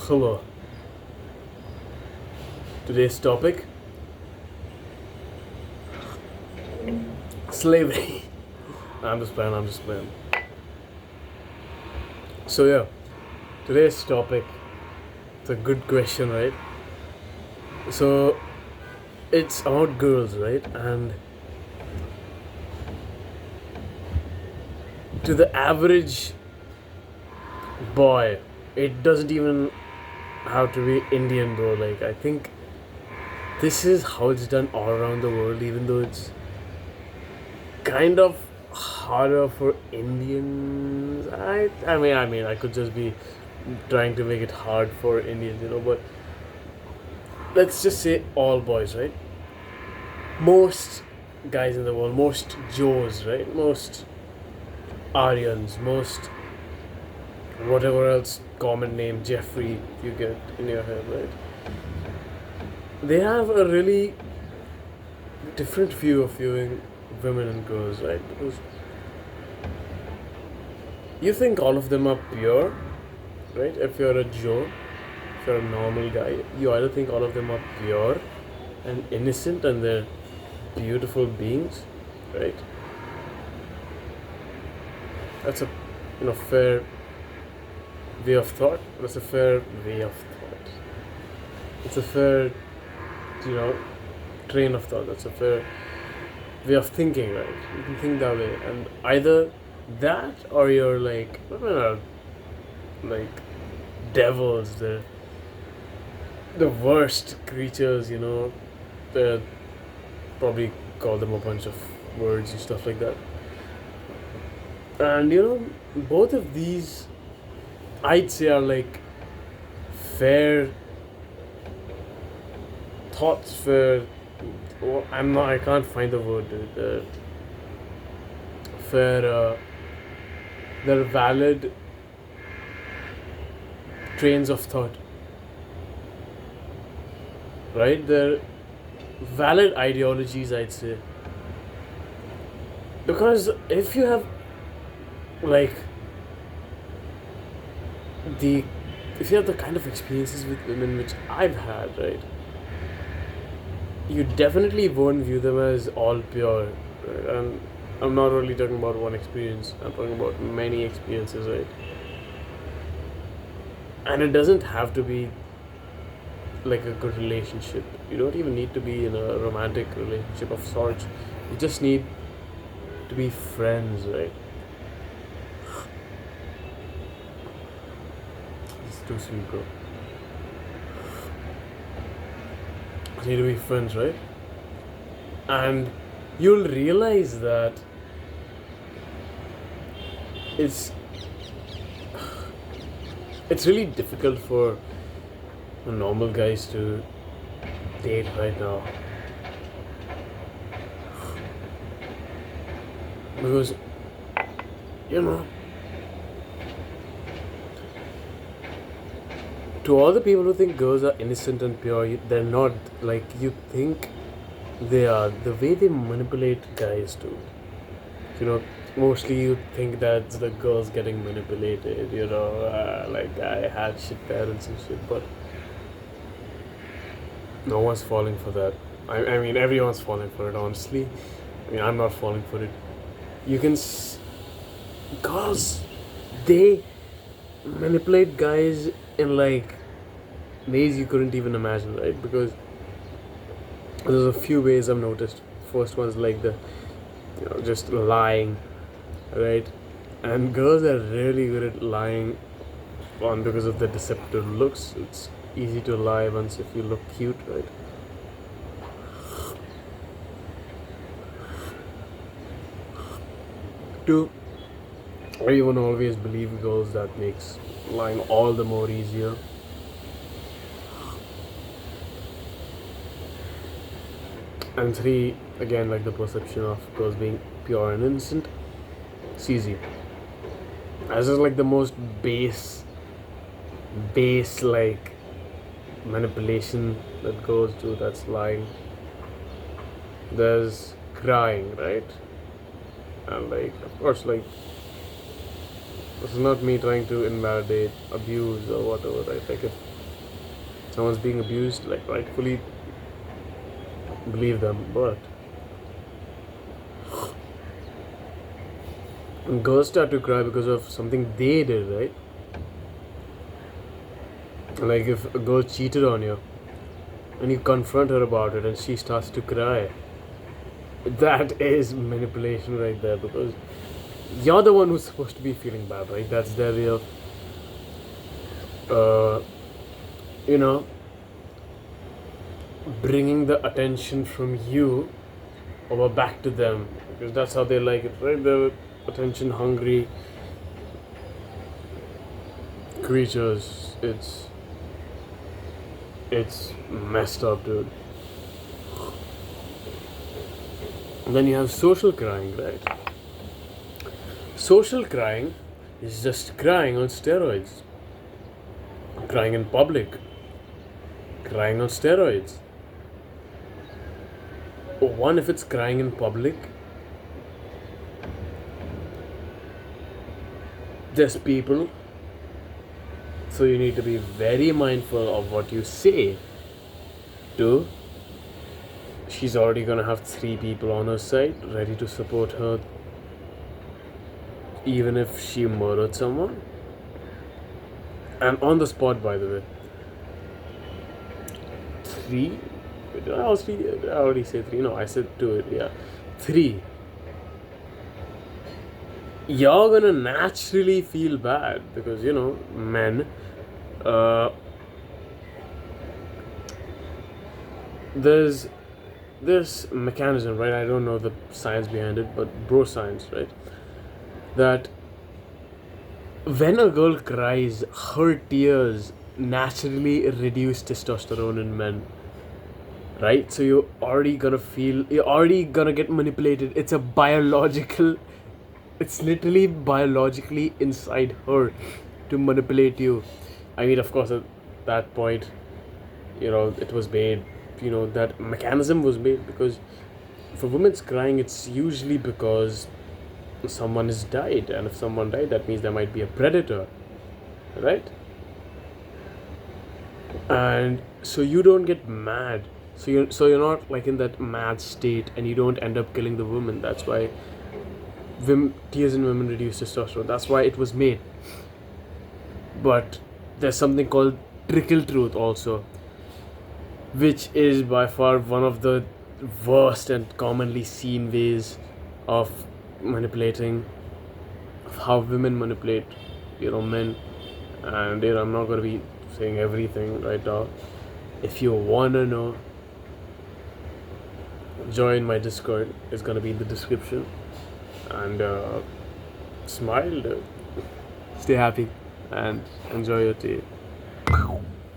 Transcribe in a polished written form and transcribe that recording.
Hello. Today's topic: slavery. I'm just playing. I'm just playing. So yeah, today's topic. It's a good question, right? So it's about girls, right? And to the average boy, it doesn't even have to be Indian, bro. Like I think this is how it's done all around the world, even though it's kind of harder for Indians. I mean, I could just be trying to make it hard for Indians, but let's just say all boys, right? Most guys in the world, most Joes, right? Most Aryans, most whatever else common name, Jeffrey, you get in your head, right? They have a really different view of viewing women and girls, right? Because you think all of them are pure, right? If you're a Joe, if you're a normal guy, you either think all of them are pure and innocent and they're beautiful beings, right? That's a fair way of thought. That's a fair way of thought. It's a fair you know train of thought. That's a fair way of thinking, right? You can think that way, and either that or you're like like devils, the worst creatures. They probably call them a bunch of words and stuff like that. And both of these, I'd say, are like fair thoughts. I can't find the word, dude. Fair. They're valid trains of thought, right? They're valid ideologies, I'd say. Because if you have like the if you have the kind of experiences with women which I've had, right, you definitely won't view them as all pure. Right? And I'm not only talking about one experience, I'm talking about many experiences, right? And it doesn't have to be like a good relationship. You don't even need to be in a romantic relationship of sorts. You just need to be friends, right? It's too sweet, bro. You need to be friends, right? And you'll realize that it's it's really difficult for normal guys to date right now, because you know to all the people who think girls are innocent and pure, they're not like you think they are. The way they manipulate guys too, you know mostly you think that's the girls getting manipulated, like I had shit parents and shit, but no one's falling for that. I mean, everyone's falling for it, honestly. I mean, I'm not falling for it. You can girls, they manipulate guys in like ways you couldn't even imagine, right? Because there's a few ways I've noticed. First one's like the just lying, right? And girls are really good at lying on because of the deceptive looks. It's easy to lie once if you look cute, right? Two, everyone always believe girls, that makes lying all the more easier. And three, again, like the perception of girls being pure and innocent. It's easy. As is like the most base like manipulation that goes to, that's lying. There's crying, right? And like, of course, like this is not me trying to invalidate abuse or whatever, right? Like if someone's being abused, like rightfully believe them. But when girls start to cry because of something they did, right? Like if a girl cheated on you and you confront her about it and she starts to cry, that is manipulation right there, because you're the one who's supposed to be feeling bad, right? That's their way of, uh, you know, bringing the attention from you over back to them, because that's how they like it, right? They're attention hungry creatures. It's messed up, dude. And then you have social crying, right? Social crying is just crying on steroids. Crying in public. Crying on steroids. One, if it's crying in public, there's people, so you need to be very mindful of what you say. Two, she's already gonna have 3 people on her side ready to support her, even if she murdered someone. And on the spot, by the way. 3? Did I already say 3? No, I said 2. Yeah. 3. You're gonna naturally feel bad because, men, there's this mechanism, right? I don't know the science behind it, but bro science, right? That when a girl cries, her tears naturally reduce testosterone in men, right? So you're already gonna get manipulated. It's a biological, it's literally biologically inside her to manipulate you. I mean, of course, at that point, it was made, that mechanism was made because for women's crying, it's usually because someone has died, and if someone died, that means there might be a predator, right? And so you don't get mad, so you're not like in that mad state, and you don't end up killing the woman. That's why tears in women reduce testosterone. That's why it was made. But there's something called trickle truth also, which is by far one of the worst and commonly seen ways of manipulating, of how women manipulate, men. And I'm not going to be saying everything right now. If you wanna know, join my Discord. It's gonna be in the description. And smile, stay happy, and enjoy your tea.